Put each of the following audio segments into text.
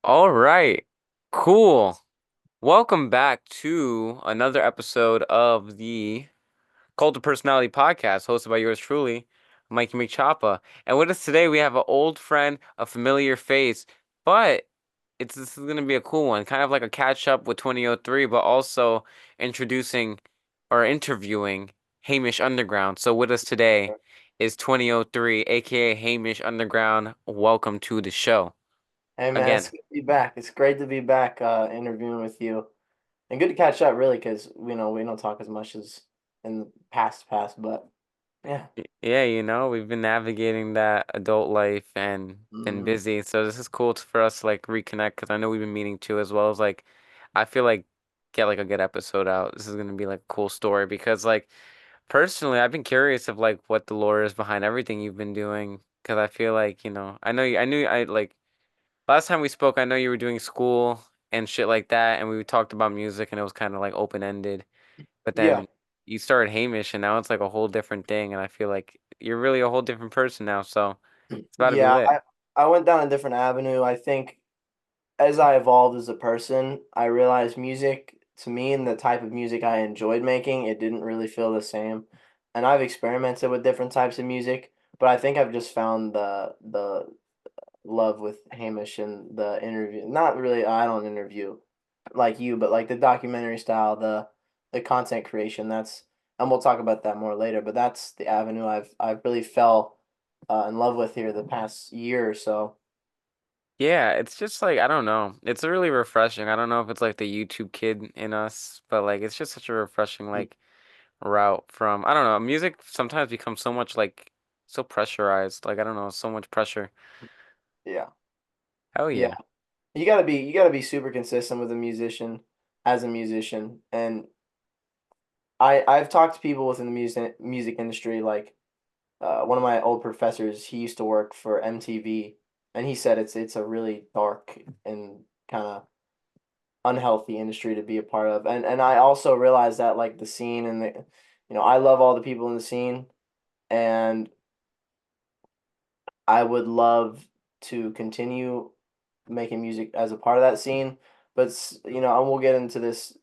All right. Cool. Welcome back to another episode of the Cult of Personality podcast hosted by yours truly, Mikeymcchoppa. And with us today, we have an old friend, a familiar face, but this is gonna be a cool one, kind of like a catch up with 2003, but also introducing or interviewing Hamish Underground. So with us today is 2003, aka Hamish Underground. Welcome to the show. Hey man, it's Again. good to be back. It's great to be back interviewing with you, and good to catch up really because we don't talk as much as in the past, but yeah. Yeah, we've been navigating that adult life and been Hmm. busy. So this is cool for us to like reconnect because I know we've been meaning to as well as like I feel like get like a good episode out. This is gonna be like a cool story because like personally I've been curious of like what the lore is behind everything you've been doing because I feel like, I know I knew I like last time we spoke I know you were doing school and shit like that and we talked about music and it was kind of like open-ended. But Yeah, then you started Hamish, and now it's like a whole different thing. And I feel like you're really a whole different person now. So it's about to be yeah. lit. I went down a different avenue. I think as I evolved as a person, I realized music to me and the type of music I enjoyed making, it didn't really feel the same. And I've experimented with different types of music, but I think I've just found the love with Hamish and the interview. Not really, I don't interview like you, but like the documentary style, the content creation. And we'll talk about that more later. But that's the avenue I've really fell in love with here the past year or so. Yeah, it's just like I don't know. It's really refreshing. I don't know if it's like the YouTube kid in us, but like it's just such a refreshing like route from I don't know. Music sometimes becomes so much like so pressurized. Like I don't know, so much pressure. Yeah, Hell yeah. yeah. You gotta be super consistent with a musician as a musician, and I've talked to people within the music industry like one of my old professors, he used to work for MTV, and he said it's a really dark and kind of unhealthy industry to be a part of. And I also realized that like the scene and I love all the people in the scene, and I would love to continue making music as a part of that scene. But and we'll get into this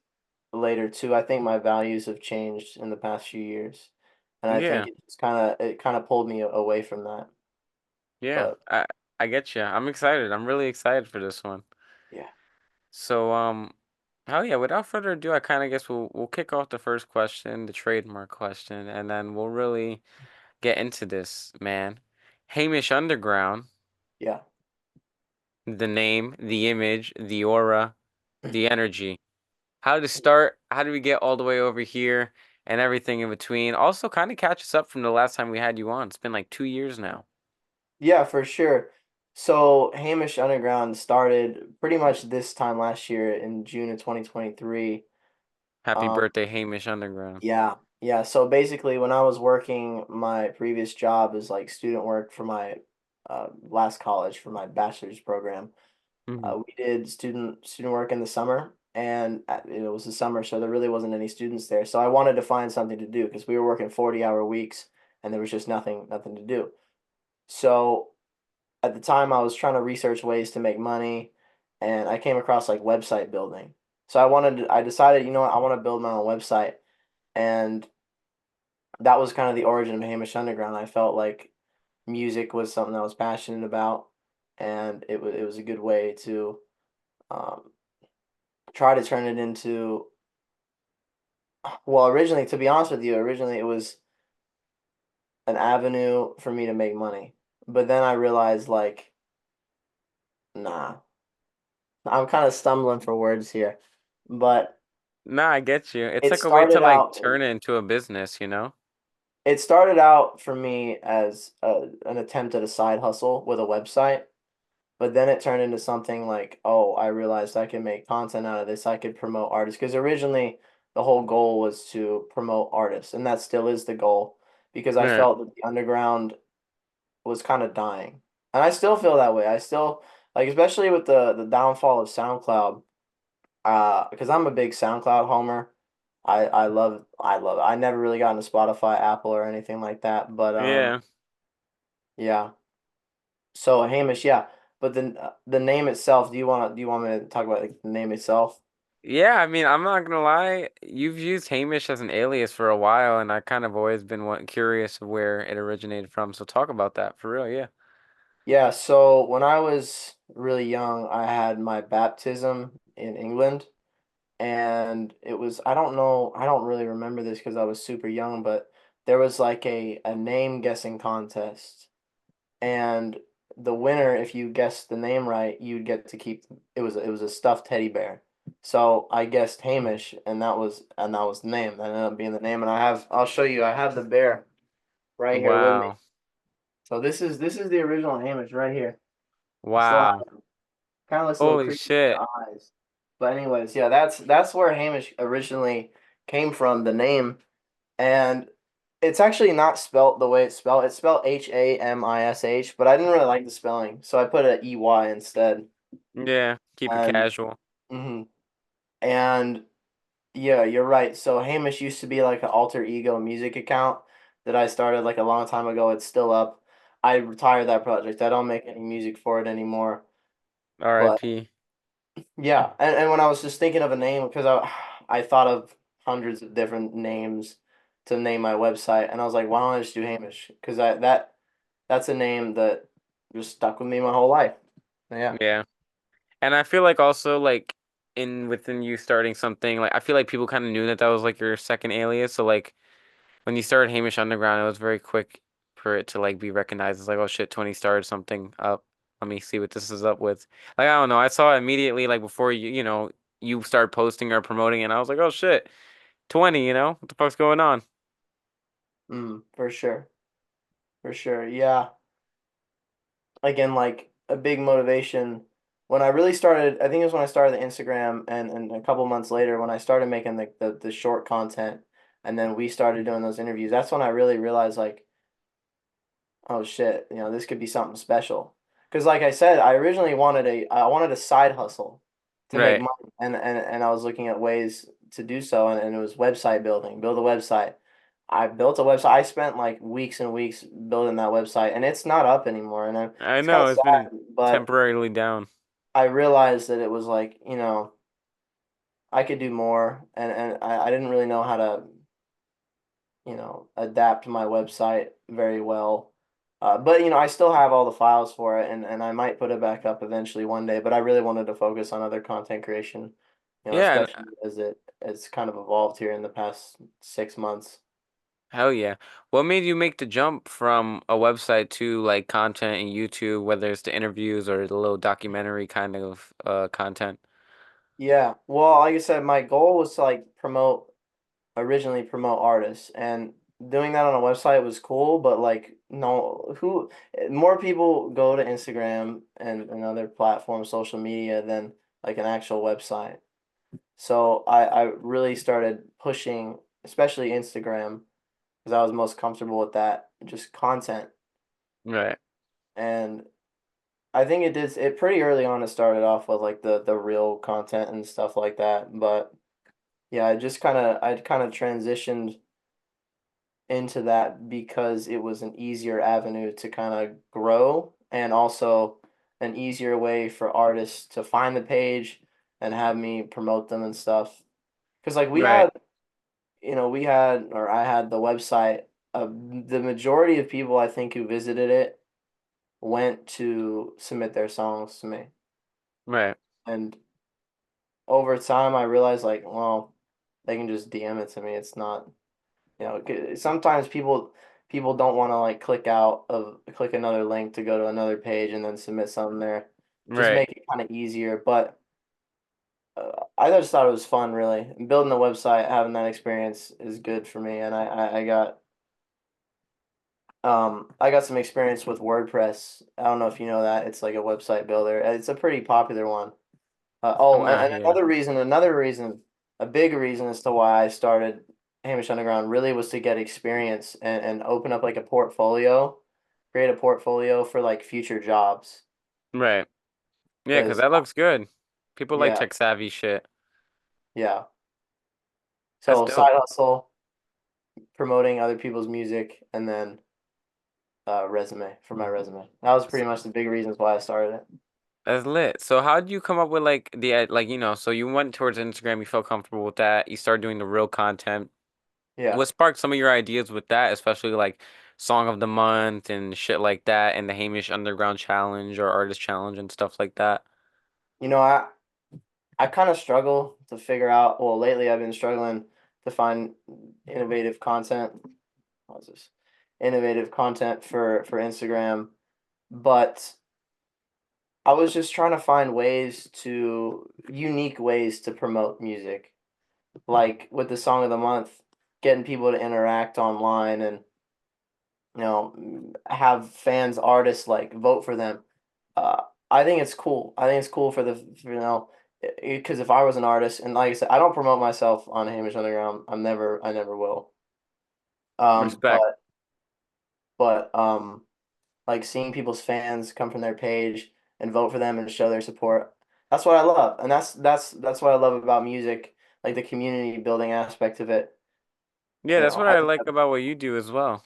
later too. I think my values have changed in the past few years, and I think Yeah. it kind of pulled me away from that. Yeah. But I get you. I'm excited. I'm really excited for this one. yeah. So, hell yeah, without further ado, I kind of guess we'll kick off the first question, the trademark question, and then we'll really get into this, man. Hamish Underground, Yeah. the name, the image, the aura, the energy. How did it start? How did we get all the way over here and everything in between? Also, kind of catch us up from the last time we had you on. It's been like 2 years now. Yeah, for sure. So Hamish Underground started pretty much this time last year in June of 2023. Happy Um, birthday, Hamish Underground. yeah, yeah. So basically, when I was working my previous job as like student work for my last college for my bachelor's program, Hmm. we did student work in the summer, and it was the summer, so there really wasn't any students there. So I wanted to find something to do because we were working 40-hour weeks, and there was just nothing to do. So at the time I was trying to research ways to make money, and I came across like website building. So I decided, what, I want to build my own website, and that was kind of the origin of Hamish Underground. I felt like music was something I was passionate about, and it was a good way to um, try to turn it into, well, originally, to be honest with you, originally it was an avenue for me to make money. But then I realized like, nah, I'm kind of stumbling for words here. But Nah, I get you. It's it like a way to started like out turn it into a business, you know? it started out for me as an attempt at a side hustle with a website, but then it turned into something like, oh, I realized I can make content out of this. I could promote artists because originally the whole goal was to promote artists, and that still is the goal because I Yeah. felt that the underground was kind of dying. And I still feel that way. I still like, especially with the downfall of SoundCloud, because I'm a big SoundCloud homer. I love it. I never really got into Spotify, Apple, or anything like that. But Yeah. yeah. So Hamish, yeah. But then the name itself, do you want me to talk about like, the name itself? Yeah, I mean, I'm not gonna lie. You've used Hamish as an alias for a while, and I kind of always been curious of where it originated from. So talk about that for real, yeah. Yeah, so when I was really young, I had my baptism in England, and it was, I don't know, I don't really remember this because I was super young, but there was like a name guessing contest, and the winner, if you guessed the name right, you'd get to keep, it was a stuffed teddy bear. So I guessed Hamish, and that was the name. That ended up being the name, and I'll show you, I have the bear right here with me. Wow. So this is the original Hamish right here. I still Wow. have, kind of looks a little Holy creepy with the shit. eyes. But anyways, yeah, that's where Hamish originally came from, the name. And it's actually not spelt the way it's spelled. It's spelled Hamish, but I didn't really like the spelling, so I put an EY instead. Yeah, keep it And casual. mhm. And yeah, you're right. So Hamish used to be like an alter ego music account that I started like a long time ago. It's still up. I retired that project. I don't make any music for it anymore. But R.I.P. yeah, and when I was just thinking of a name, because I thought of hundreds of different names to name my website, and I was like, why don't I just do Hamish? Because that's a name that just stuck with me my whole life. Yeah. Yeah. And I feel like also like in within you starting something, like I feel like people kind of knew that that was like your second alias. So like when you started Hamish Underground, it was very quick for it to like be recognized as like, oh shit, 20 started something up. Let me see what this is up with. Like I don't know, I saw it immediately like before you started posting or promoting, and I was like, oh shit, 20, what the fuck's going on? For sure. For sure. Yeah. Again, like a big motivation when I really started, I think it was when I started the Instagram, and a couple months later when I started making the short content, and then we started doing those interviews. That's when I really realized like, oh shit, this could be something special. Because like I said, I wanted a side hustle to make Right. money, and I was looking at ways to do so, and it was website building, build a website. I built a website. I spent like weeks and weeks building that website, and it's not up anymore, and I it's kind of know it's been sad, but temporarily down. I realized that it was like, I could do more, and I didn't really know how to adapt my website very well. But I still have all the files for it, and I might put it back up eventually one day. But I really wanted to focus on other content creation, Yeah, and especially as it's kind of evolved here in the past 6 months. hell yeah. What made you make the jump from a website to like content in YouTube, whether it's the interviews or the little documentary kind of content? Yeah, well, like I said, my goal was to like originally promote artists, and doing that on a website was cool, but like no, who more people go to Instagram and other platforms, social media, than like an actual website. So I really started pushing, especially Instagram, because I was most comfortable with that, just content. Right. And I think it pretty early on. It started off with like the real content and stuff like that. But yeah, I kind of transitioned into that because it was an easier avenue to kind of grow, and also an easier way for artists to find the page and have me promote them and stuff. Because like Right. or I had the website. The majority of people I think who visited it went to submit their songs to me, Right. and over time I realized like, well, they can just DM it to me. It's not, sometimes people don't want to like click another link to go to another page and then submit something there. Just Right. make it kind of easier. But I just thought it was fun, really. And building the website, having that experience is good for me. And I got some experience with WordPress. I don't know if you know that. It's like a website builder. It's a pretty popular one. I'm not And here. another reason, a big reason as to why I started Hamish Underground really was to get experience and open up like a portfolio, create a portfolio for like future jobs. Right. Yeah, because Because that looks good. People like yeah, tech savvy shit. yeah. That's So dope. side hustle, promoting other people's music, and then resume for my resume. That was pretty much the big reasons why I started it. That's lit. So how did you come up with like like so you went towards Instagram, you felt comfortable with that, you started doing the real content. Yeah. What sparked some of your ideas with that, especially like Song of the Month and shit like that, and the Hamish Underground Challenge or Artist Challenge and stuff like that? You know, I kind of struggle to figure out, well, lately I've been struggling to find innovative content. How's this? Innovative content for Instagram, but I was just trying to find unique ways to promote music. Like with the song of the month, getting people to interact online and have fans, artists like vote for them. I think it's cool. I think it's cool because if I was an artist, and like I said, I don't promote myself on Hamish Underground. I never will. Um, Respect. but but like seeing people's fans come from their page and vote for them and show their support. That's what I love, and that's what I love about music, like the community building aspect of it. Yeah, You that's know, what I like about what you do as well.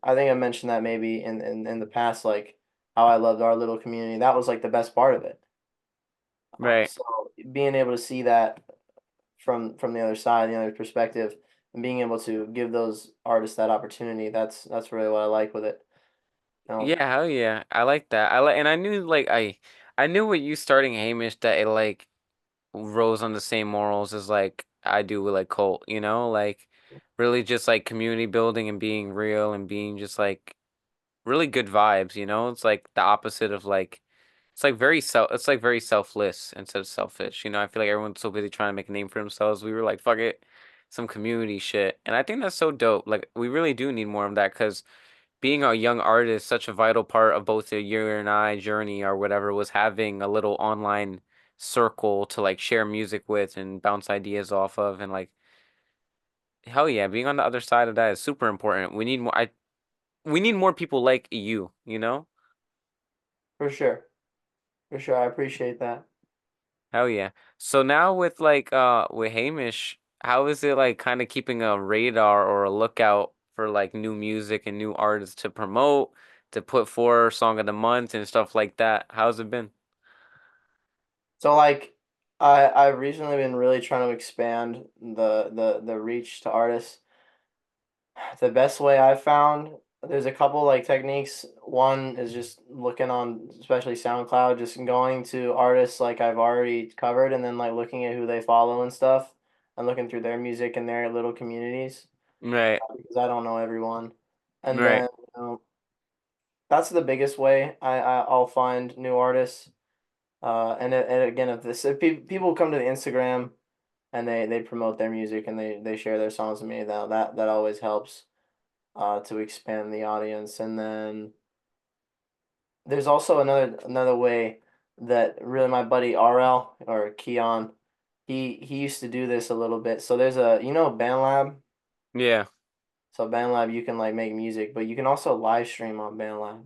I think I mentioned that maybe in the past, like how I loved our little community. That was like the best part of it. Right. So being able to see that from the other side, the other perspective, and being able to give those artists that opportunity, that's really what I like with it. You know, Yeah, hell yeah. I like that. I like, and I knew like I knew with you starting Hamish that it like rose on the same morals as like I do with like Colt, like really just like community building and being real and being just like really good vibes. It's like the opposite of like it's like very selfless instead of selfish. I feel like everyone's so busy trying to make a name for themselves. We were like, fuck it, some community shit. And I think that's so dope. Like we really do need more of that because being a young artist, such a vital part of both the year and I journey or whatever was having a little online circle to like share music with and bounce ideas off of and like hell yeah, being on the other side of that is super important. We need more people like you. for sure, for sure. I appreciate that. Hell yeah. So now with like with Hamish, how is it like kind of keeping a radar or a lookout for like new music and new artists to promote, to put for Song of the Month and stuff like that? How's it been? So like I've recently been really trying to expand the reach to artists. The best way I've found, there's a couple like techniques. One is just looking on, especially SoundCloud, just going to artists like I've already covered and then like looking at who they follow and stuff and looking through their music and their little communities Right, because I don't know everyone. And right. then that's the biggest way I'll find new artists. And again, if people come to the Instagram and they promote their music and they share their songs with me, that always helps to expand the audience. And then there's also another way that really my buddy RL or Keon, he used to do this a little bit. So there's BandLab. Yeah, So BandLab you can like make music, but you can also live stream on BandLab.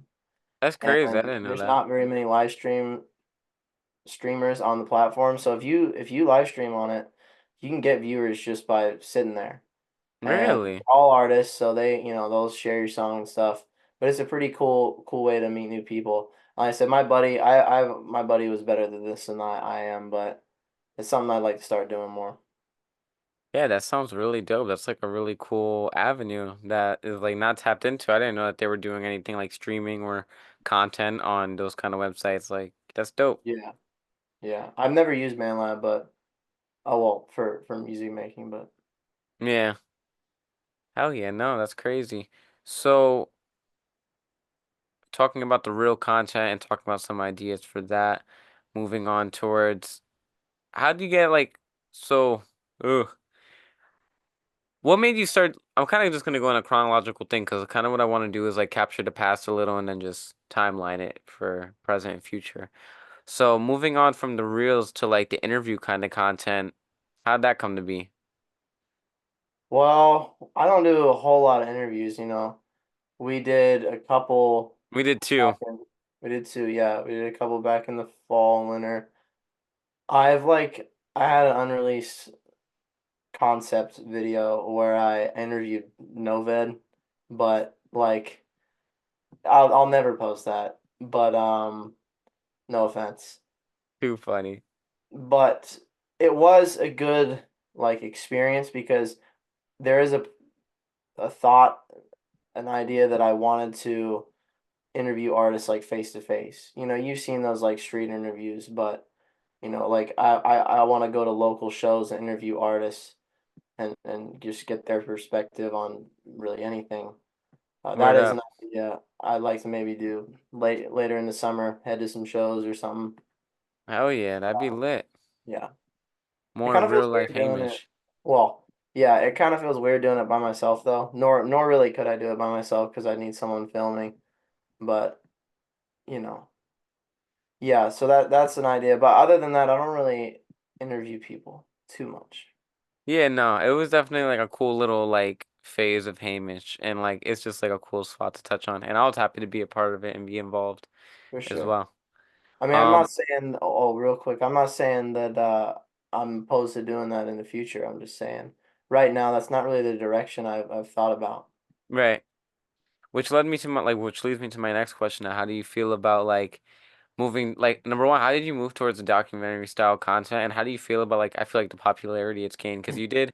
that's crazy. I And didn't know there's that. not very many streamers on the platform. So if you live stream on it, you can get viewers just by sitting there. And Really? all artists, so they'll share your song and stuff. But it's a pretty cool way to meet new people. Like I said, my buddy was better than this than I am, but it's something I'd like to start doing more. Yeah, that sounds really dope. That's like a really cool avenue that is like not tapped into. I didn't know that they were doing anything like streaming or content on those kind of websites. Like, that's dope. Yeah, yeah. I've never used ManLab, but oh well, for music making, but Yeah. Hell yeah, no, that's crazy. So, talking about the real content and talking about some ideas for that, moving on towards how do you get like so ugh, what made you start? I'm kind of just gonna go in a chronological thing because kind of what I want to do is like capture the past a little and then just timeline it for present and future. So moving on from the reels to like the interview kind of content, how'd that come to be? well, I don't do a whole lot of interviews. We did a couple We did back two. in we did two, yeah, we did a couple back in the fall and winter. I had an unreleased concept video where I interviewed Noved, but like I'll never post that. But no offense. Too funny. but it was a good like experience because there is a thought, an idea that I wanted to interview artists like face to face. You know, you've seen those like street interviews, but like I want to go to local shows and interview artists and just get their perspective on really anything. That Word is up. an idea I'd like to maybe do later in the summer, head to some shows or something. Hell yeah, that'd be Um, lit. yeah. It More kind of real feels life weird doing it. Hamish. Well, yeah, it kind of feels weird doing it by myself though. Nor really could I do it by myself because I need someone filming. But, you know, yeah, so that's an idea. But other than that, I don't really interview people too much. Yeah, no, it was definitely like a cool little like phase of Hamish, and like it's just like a cool spot to touch on. And I was happy to be a part of it and be involved For as sure. well. I mean, I'm Um, not saying, real quick, I'm not saying that I'm opposed to doing that in the future. I'm just saying right now that's not really the direction I've thought about. right. Which led me to my like, which leads me to my next question. Now, how do you feel about like moving? Like, number one, how did you move towards the documentary style content, and how do you feel about like I feel like the popularity it's gained because you did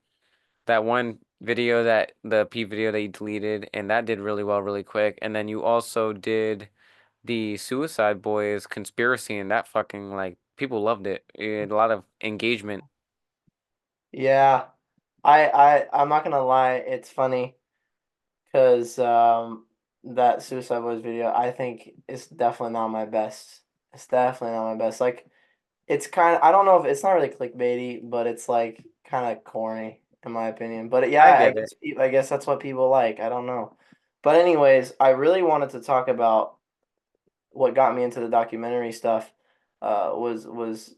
that one video that the P video that you deleted, and that did really well, really quick, and then you also did the Suicide Boys conspiracy, and that fucking like people loved it. It had a lot of engagement. Yeah, I'm not gonna lie, it's funny because that Suicide Boys video, I think it's definitely not my best. It's definitely not my best. Like it's kind of I don't know if it's not really clickbaity, but it's like kind of corny in my opinion. But I yeah, get it. I guess that's what people like. I don't know. But anyways, I really wanted to talk about what got me into the documentary stuff. Was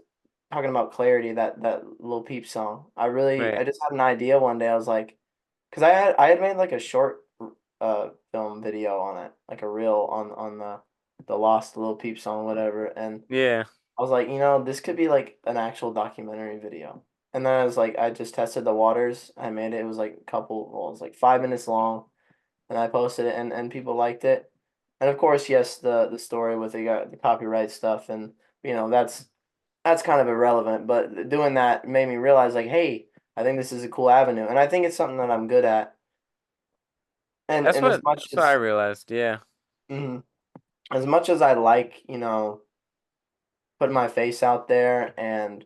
talking about Clarity, that Lil Peep song. Right. I just had an idea one day. I was like, because I had made like a short film video on it, like a reel on the Lost Lil Peep song, whatever. And Yeah. I was like, this could be like an actual documentary video. And then I was like, I just tested the waters. I made it. It was like a couple, well, it was like 5 minutes long, and I posted it, and people liked it. And of course, yes, the story with the copyright stuff, and that's kind of irrelevant. But doing that made me realize, like, hey, I think this is a cool avenue, and I think it's something that I'm good at. And That's what I realized. Yeah. mhm, as much as I like, putting my face out there and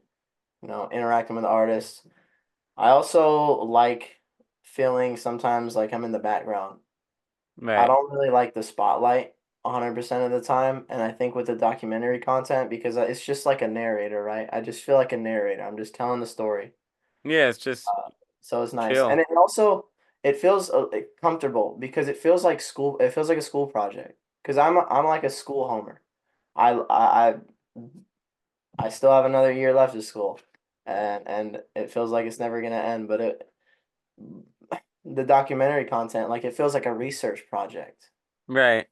interacting with artists, I also like feeling sometimes like I'm in the background. I Right. don't really like the spotlight 100% of the time, and I think with the documentary content because it's just like a narrator, right? I just feel like a narrator. I'm just telling the story. Yeah, it's just So it's nice. And chill. it feels comfortable because it feels like school. It feels like a school project because I'm like a school homer. I I still have another year left of school, and it feels like it's never gonna end. But the documentary content, like it feels like a research project. Right.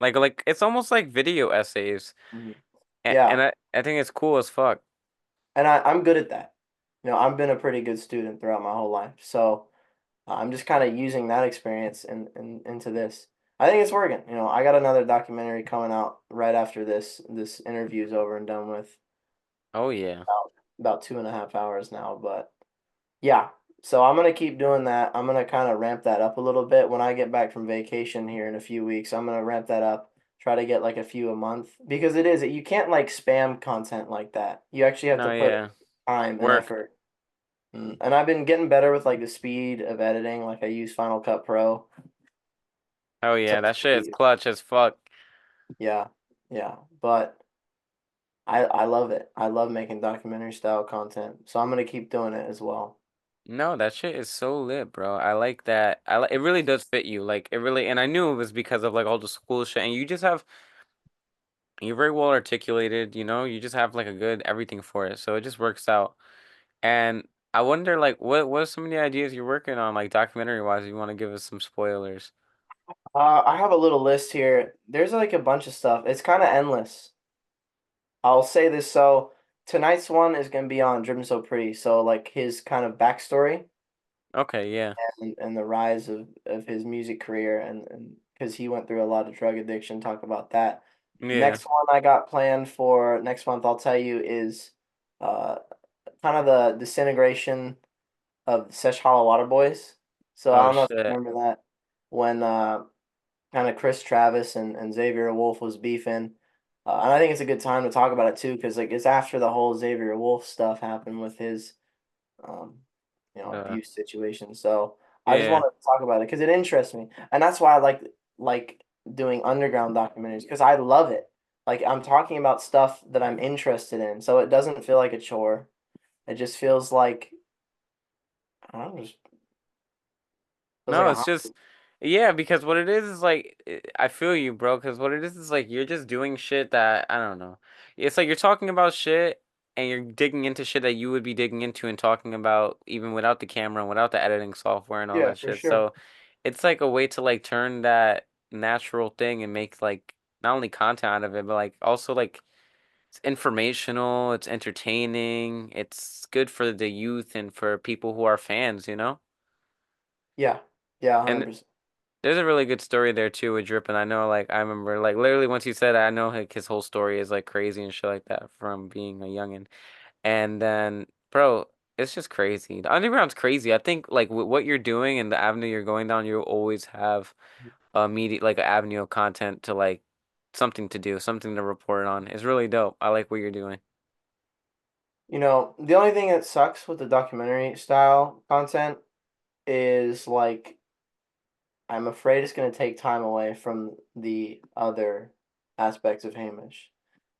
Like it's almost like video essays. Mhm. And Yeah, I think it's cool as fuck. and I'm good at that. I've been a pretty good student throughout my whole life, so I'm just kind of using that experience into this. I think it's working. I got another documentary coming out right after this interview is over and done with, Oh yeah. about 2.5 hours now. But yeah, so I'm gonna keep doing that. I'm gonna kind of ramp that up a little bit when I get back from vacation here in a few weeks. I'm gonna ramp that up, try to get like a few a month because you can't like spam content like that. You actually have to No, put yeah. time and Work. effort. And I've been getting better with like the speed of editing. Like I use Final Cut Pro. Oh So yeah, it's that shit is pretty, clutch as fuck. yeah, yeah. But I love it. I love making documentary style content. So I'm gonna keep doing it as well. No, that shit is so lit, bro. I like that. I like it really does fit you. Like it really and I knew it was because of like all the school shit and you just have you're very well articulated, you know? You just have like a good everything for it. So it just works out. And I wonder like what are some of the ideas you're working on like documentary wise if you want to give us some spoilers. I have a little list here. There's like a bunch of stuff. It's kind of endless. I'll say this. So tonight's one is gonna be on Driven So Pretty. So like his kind of backstory Okay, yeah. and the rise of his music career and because he went through a lot of drug addiction. Talk about that. Yeah. Next one I got planned for next month, I'll tell you, is uh kind of the disintegration of Sesh Hollow Water Boys. So I Oh don't know if you shit. remember that when kind of Chris Travis and Xavier Wolf was beefing. And I think it's a good time to talk about it too, because like it's after the whole Xavier Wolf stuff happened with his um, Uh, abuse situation. So I just yeah. wanted to talk about it because it interests me, and that's why I like doing underground documentaries because I love it. Like I'm talking about stuff that I'm interested in, so it doesn't feel like a chore. It just feels like I don't know, just feels like No, a it's hobby. just, yeah, because what it is like, I feel you, bro. Because what it is like you're just doing shit that I don't know. It's like you're talking about shit and you're digging into shit that you would be digging into and talking about even without the camera and without the editing software and all Yeah, that for shit. sure. So it's like a way to like turn that natural thing and make like not only content out of it, but like also like it's informational, it's entertaining, it's good for the youth and for people who are fans, you know? Yeah, yeah, And 100%. there's a really good story there too with Drip, and I know like I remember like literally once you said it, I know like his whole story is like crazy and shit like that from being a youngin. And then, bro, it's just crazy. The underground's crazy. I think like with what you're doing and the avenue you're going down, you'll always have a media like an avenue of content to like something to do, something to report on. It's really dope. I like what you're doing. The only thing that sucks with the documentary style content is like I'm afraid it's going to take time away from the other aspects of Hamish.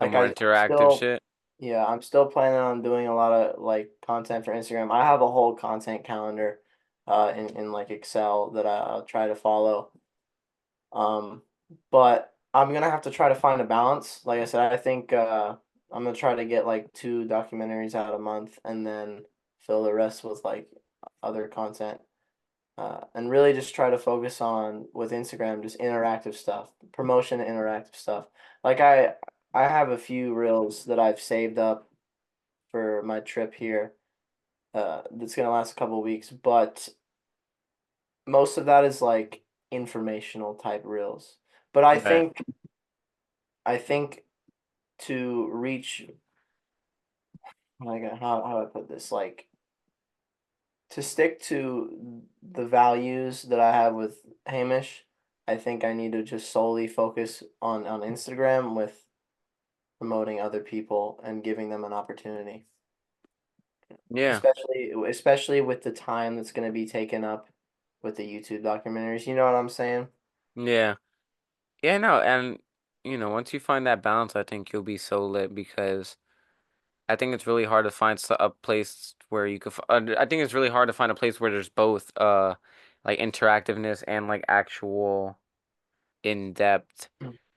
The Like more I'm interactive still, shit. yeah, I'm still planning on doing a lot of like content for Instagram. I have a whole content calendar, in like Excel that I'll try to follow. Um, but I'm gonna have to try to find a balance. Like I said, I think I'm gonna try to get like two documentaries out a month and then fill the rest with like other content. And really just try to focus on with Instagram just interactive stuff, promotion and interactive stuff. Like I have a few reels that I've saved up for my trip here. That's gonna last a couple weeks, but most of that is like informational type reels. But Right. I think to reach like how do I put this? Like to stick to the values that I have with Hamish, I think I need to just solely focus on Instagram with promoting other people and giving them an opportunity. Yeah. Especially with the time that's going to be taken up with the YouTube documentaries. You know what I'm saying? Yeah. Yeah, no, and once you find that balance, I think you'll be so lit because I think it's really hard to find a place where you could. I think it's really hard to find a place where there's both, like interactiveness and like actual in depth,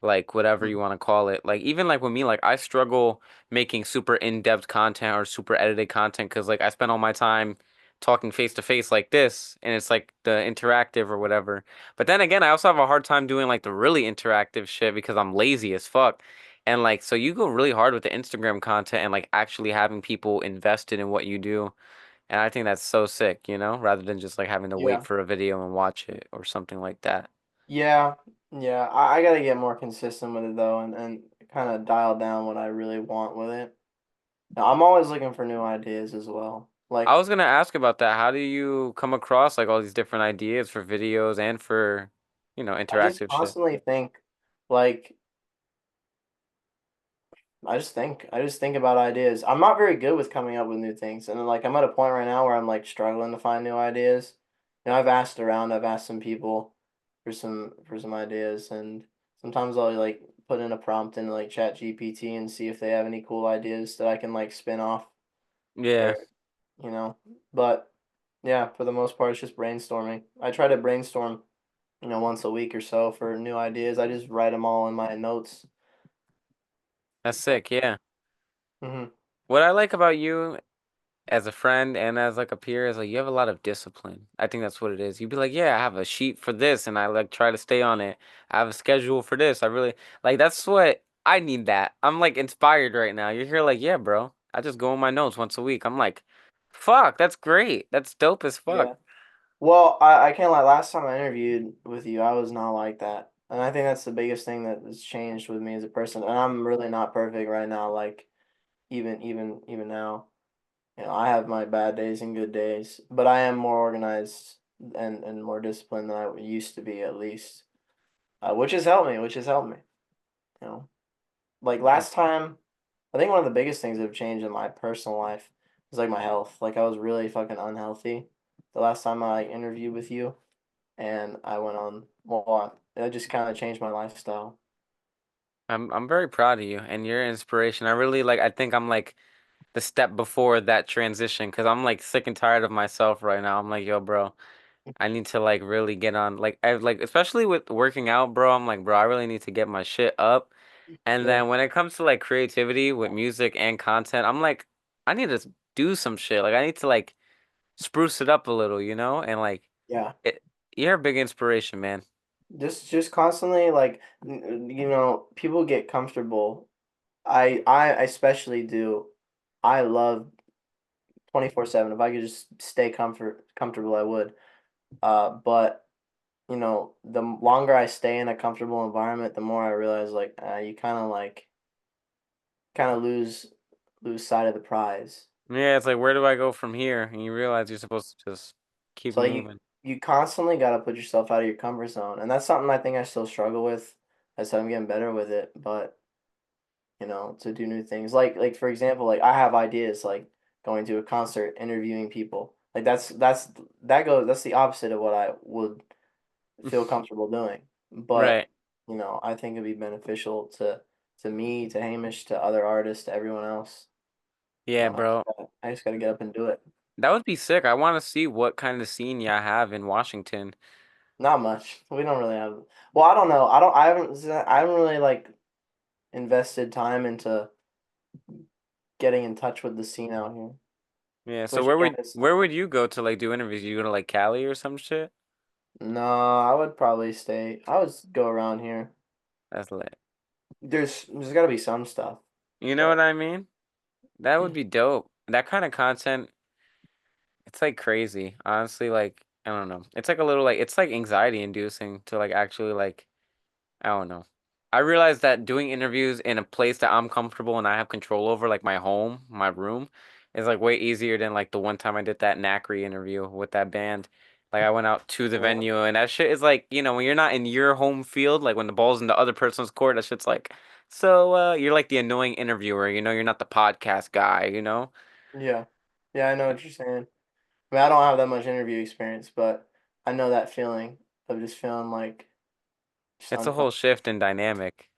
like whatever you want to call it. Like even like with me, like I struggle making super in depth content or super edited content because like I spend all my time talking face to face like this, and it's like the interactive or whatever. But then again, I also have a hard time doing like the really interactive shit because I'm lazy as fuck. And like, so you go really hard with the Instagram content and like actually having people invested in what you do. And I think that's so sick, rather than just like having to wait Yeah. for a video and watch it or something like that. Yeah. Yeah. I gotta get more consistent with it though and kind of dial down what I really want with it. Now, I'm always looking for new ideas as well. I Like was gonna ask about that. How do you come across like all these different ideas for videos and for, I just interactive shit? constantly think like I just think about ideas. I'm not very good with coming up with new things. And then like I'm at a point right now where I'm like struggling to find new ideas. I've asked around, I've asked some people for some ideas and sometimes I'll like put in a prompt in like Chat GPT and see if they have any cool ideas that I can like spin off Yeah, or you know. But yeah, for the most part it's just brainstorming. I try to brainstorm, once a week or so for new ideas. I just write them all in my notes. that's But sick. Yeah. mhm. What I like about you as a friend and as like a peer is like you have a lot of discipline. I think that's what it is. You'd be like, yeah, I have a sheet for this and I like try to stay on it. I have a schedule for this. I really like that's what I need that. I'm like inspired right now. You're here like, yeah, bro. I just go in my notes once a week. I'm like, fuck, that's great. That's dope as fuck. Yeah. Well, I can't lie. Last time I interviewed with you, I was not like that. And I think that's the biggest thing that has changed with me as a person. And I'm really not perfect right now. Like even now, I have my bad days and good days, but I am more organized and more disciplined than I used to be at least, which has helped me. Which has helped me. You know, like last time, I think one of the biggest things that have changed in my personal life is like my health. Like I was really fucking unhealthy the last time I interviewed with you, and I went on. Well, it just kind of changed my lifestyle. I'm very proud of you and your inspiration. I really like I think I'm like the step before that transition because I'm like sick and tired of myself right now. I'm like, yo, bro, I need to like really get on like I like especially with working out, bro. I'm like, bro, I really need to get my shit up. And Yeah, then when it comes to like creativity with music and content, I'm like, I need to do some shit. Like I need to like spruce it up a little, you know? And like yeah. it, you're a big inspiration, man. Just constantly like people get comfortable. I especially do. I love 24/7. If I could just stay comfortable, I would. But the longer I stay in a comfortable environment, the more I realize like you kind of lose sight of the prize. Yeah, it's like where do I go from here? And you realize you're supposed to just keep So like moving. you constantly got to put yourself out of your comfort zone, and that's something I think I still struggle with as I'm getting better with it. But to do new things, like for example, like I have ideas like going to a concert, interviewing people. Like that's the opposite of what I would feel comfortable doing. But Right. I think it'd be beneficial to me, to Hamish, to other artists, to everyone else. Yeah, bro. I just gotta get up and do it. That would be sick. I want to see what kind of scene y'all have in Washington. Not much. We don't really have. Well, I don't know. I haven't really like invested time into getting in touch with the scene out here. Yeah, so Which again is where would you go to like do interviews? You go to like Cali or some shit? no. I would probably stay. I would go around here. That's lit. There's got to be some stuff, You know but what I mean? That would be dope. That kind of content, it's like crazy. Honestly, like I don't know. It's like a little like it's like anxiety inducing to like actually like I don't know. I realized that doing interviews in a place that I'm comfortable and I have control over, like my home, my room, is like way easier than like the one time I did that Nacre interview with that band. Like I went out to the yeah, venue and that shit is like, when you're not in your home field, like when the ball's in the other person's court, that shit's like, so you're like the annoying interviewer, you're not the podcast guy, you know? yeah, yeah. I know what you're saying. I mean, I don't have that much interview experience, but I know that feeling of just feeling like just It's a whole uncomfortable. shift in dynamic.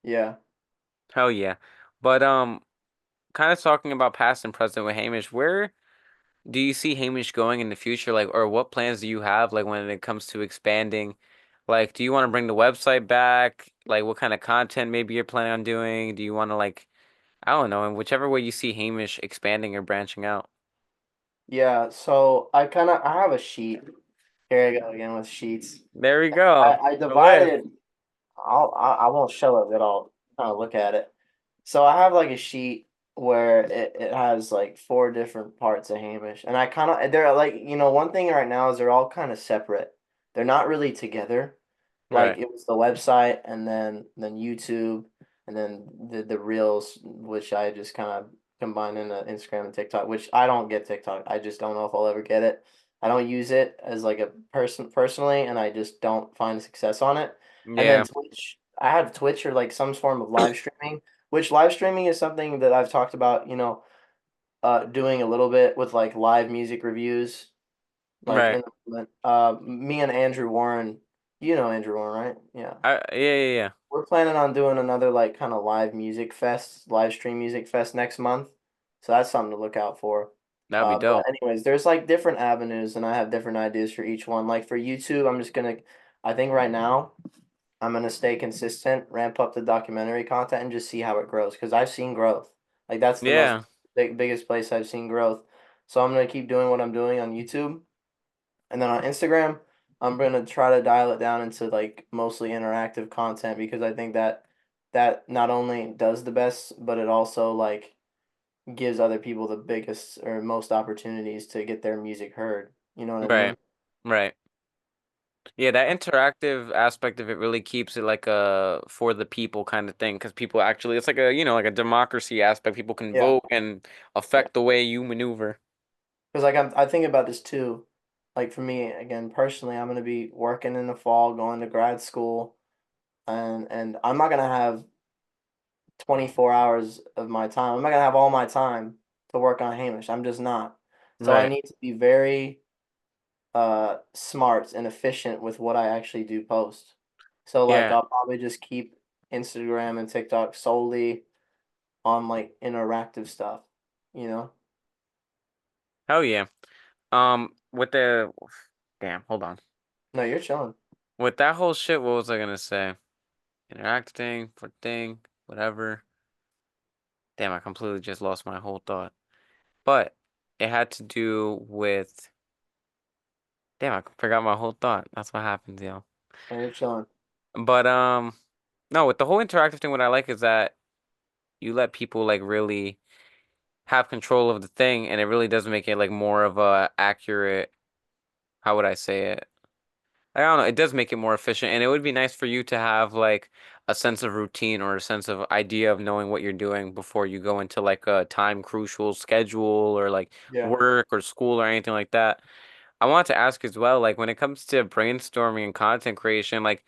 Yeah, Hell yeah. But kind of talking about past and present with Hamish, where do you see Hamish going in the future? Like, or what plans do you have, like, when it comes to expanding? Like, do you want to bring the website back? Like, what kind of content maybe you're planning on doing? Do you want to, like, I don't know, in whichever way you see Hamish expanding or branching out? yeah. So I have a sheet. Here I go again with sheets. There we go. I The list. divided. I won't show it, but I'll kind of look at it. So I have like a sheet where it has like four different parts of Hamish, and I kind of they're like one thing right now is they're all kind of separate. They're not really together. Like Right. it was the website, and then YouTube, and then the reels, which I just kind of combined into Instagram and TikTok. Which I don't get TikTok. I just don't know if I'll ever get it. I don't use it as like a person personally, and I just don't find success on it. And then Yeah. Twitch, I have Twitch or like some form of live streaming, which live streaming is something that I've talked about, doing a little bit with like live music reviews, like Right. in the moment. Me and Andrew Warren, you know Andrew Warren, right? Yeah. Yeah, yeah, yeah. We're planning on doing another like kind of live stream music fest next month. So that's something to look out for. That'd be But dope. anyways, there's like different avenues and I have different ideas for each one. Like for YouTube, I think right now I'm gonna stay consistent, ramp up the documentary content, and just see how it grows. Because I've seen growth. Like that's the most Yeah. biggest place I've seen growth. So I'm gonna keep doing what I'm doing on YouTube, and then on Instagram, I'm gonna try to dial it down into like mostly interactive content because I think that not only does the best, but it also like gives other people the biggest or most opportunities to get their music heard. You know what I Right. mean? Right. Yeah, that interactive aspect of it really keeps it like a for the people kind of thing because people actually it's like a like a democracy aspect. People can Yeah, vote and yeah. affect the way you maneuver. Because I think about this too. Like for me, again, personally, I'm gonna be working in the fall, going to grad school, and I'm not gonna have 24 hours of my time. I'm not gonna have all my time to work on Hamish. I'm just not. So I Right. need to be very smart and efficient with what I actually do post. So like Yeah. I'll probably just keep Instagram and TikTok solely on like interactive stuff, you know? Hell yeah. With the damn, hold on. No, you're chilling. With that whole shit, what was I gonna say? Interacting for thing, whatever. Damn, I completely just lost my whole thought. But it had to do with damn, I forgot my whole thought. That's what happens, yo. No, you're chilling. But no, with the whole interactive thing, what I like is that you let people like really have control of the thing, and it really does make it like more of a accurate. How would I say it? I don't know. It does make it more efficient, and it would be nice for you to have like a sense of routine or a sense of idea of knowing what you're doing before you go into like a time crucial schedule or like Yeah. work or school or anything like that. I want to ask as well, like when it comes to brainstorming and content creation, like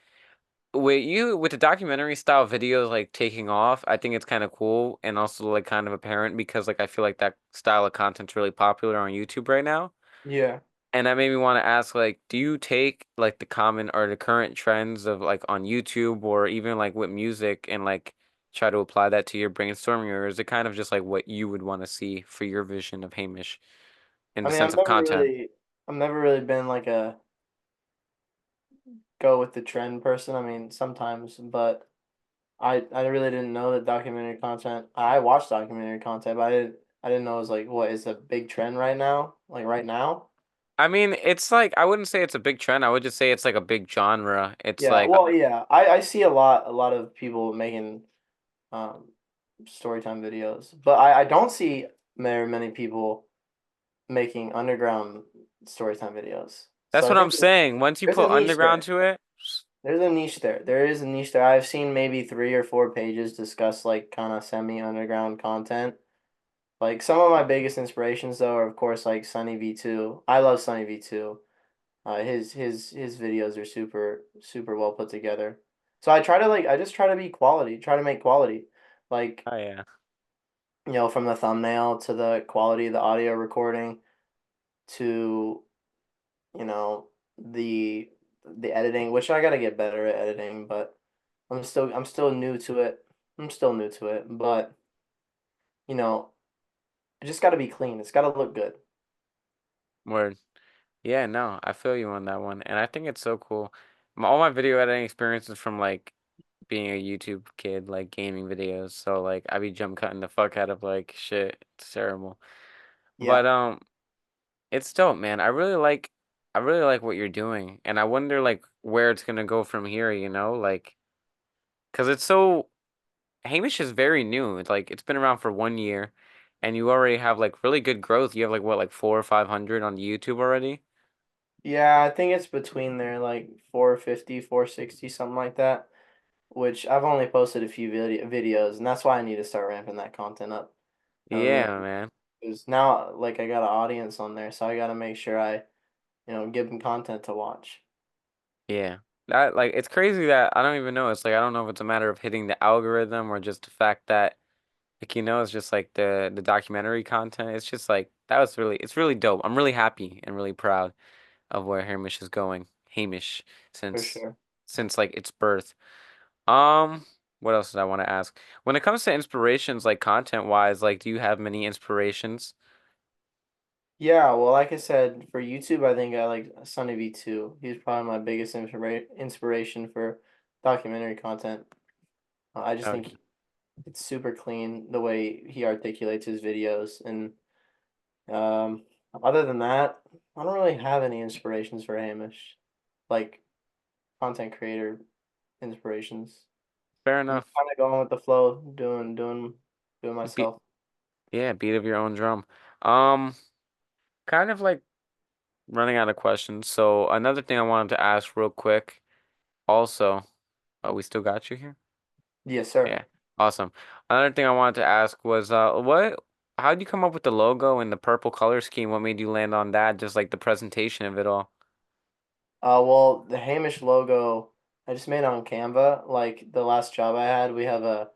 with the documentary style videos like taking off, I think it's kind of cool and also like kind of apparent because like I feel like that style of content's really popular on YouTube right now. Yeah. And that made me want to ask like, do you take like the common or the current trends of like on YouTube or even like with music and like try to apply that to your brainstorming, or is it kind of just like what you would want to see for your vision of Hamish in I the mean, sense of content? I've never really been like a go with the trend person. I mean, sometimes, but I really didn't know that documentary content. I watched documentary content, but I didn't know it was like what is a big trend right now? Like right now? I mean, it's like I wouldn't say it's a big trend. I would just say it's like a big genre. It's Yeah, like well, yeah. I see a lot of people making um storytime videos, but I don't see very many people making underground storytime videos. So that's I what I'm think saying. Once you there's a put niche underground there. to it, There's a niche there. There is a niche there. I've seen maybe 3 or 4 pages discuss like kind of semi-underground content. Like some of my biggest inspirations though are of course like Sunny V2. I love Sunny V2. His videos are super well put together. So I just try to be quality, try to make quality. Like, oh yeah, from the thumbnail to the quality of the audio recording to, you know, the editing, which I gotta get better at editing, but I'm still new to it. I'm still new to it, but you know, it just gotta be clean. It's gotta look good. word. Yeah, no, I feel you on that one, and I think it's so cool. All my video editing experiences from like being a YouTube kid, like gaming videos. So like I be jump cutting the fuck out of like shit. It's terrible. Yeah. But it's dope, man. I really like what you're doing. And I wonder like where it's gonna go from here, Like 'cause it's so Hamish is very new. It's like it's been around for 1 year and you already have like really good growth. You have like what, like 400 or 500 on YouTube already? Yeah, I think it's between there, like 450, 460, something like that. Which I've only posted a few videos, and that's why I need to start ramping that content up. Yeah, man. Because now, like, I got an audience on there, so I got to make sure give them content to watch. Yeah. That like it's crazy that I don't even know. It's like I don't know if it's a matter of hitting the algorithm or just the fact that like it's just like the documentary content. It's just like that was really it's really dope. I'm really happy and really proud of where Hamish is going. Hamish For since sure. like its birth. Um what else did I want to ask? When it comes to inspirations like content wise, like do you have many inspirations? Yeah, well, like I said, for YouTube, I think I like Sunny V2. He's probably my biggest inspiration for documentary content. I just Oh, think it's super clean the way he articulates his videos, and um, other than that, I don't really have any inspirations for Hamish, like content creator inspirations. fair I'm just enough. kind of going with the flow, doing Be myself. yeah, beat of your own drum. Um kind of like running out of questions. So another thing I wanted to ask real quick. Also, we still got you here? Yes, sir. Yeah. Awesome. Another thing I wanted to ask was, how'd you come up with the logo and the purple color scheme? What made you land on that? Just like the presentation of it all. Well, the Hamish logo I just made on Canva. Like the last job I had, we have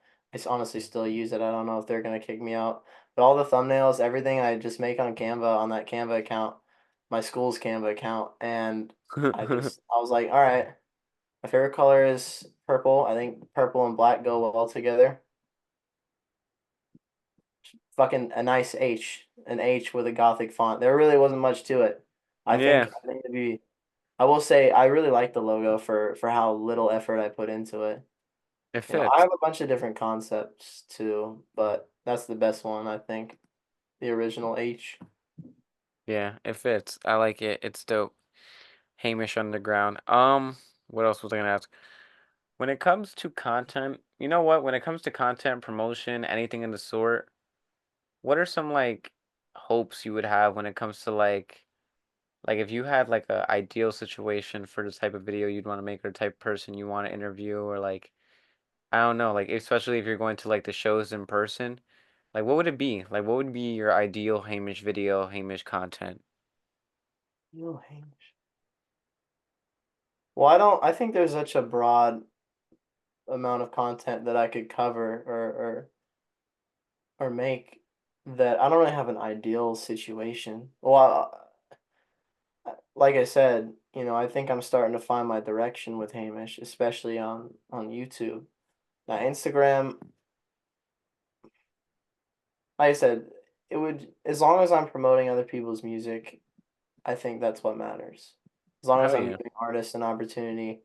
honestly still use it. I don't know if they're gonna kick me out. But all the thumbnails, everything I just make on Canva on that Canva account, my school's Canva account. And I was like, all right, my favorite color is purple. I think purple and black go well together. Fucking a nice H, an H with a gothic font. There really wasn't much to it. Yeah, I think it'd be I will say I really like the logo for how little effort I put into it. it You know, I fits. have a bunch of different concepts too, but that's the best one, I think. The original H. Yeah, it fits. I like it. It's dope. Hamish Underground. What else was I gonna ask? When it comes to content, you know what? When it comes to content promotion, anything in the sort, what are some like hopes you would have when it comes to like if you had like a ideal situation for the type of video you'd want to make or type of person you want to interview or like I don't know, like especially if you're going to like the shows in person, like what would it be? Like what would be your ideal Hamish video, Hamish content? Real Hamish. Well, I think there's such a broad amount of content that I could cover or make that I don't really have an ideal situation. Well, like I said, you know, I think I'm starting to find my direction with Hamish, especially on YouTube. Now, Instagram, like I said, it would as long as I'm promoting other people's music, I think that's what matters. As long as Hell I'm yeah. giving artists an opportunity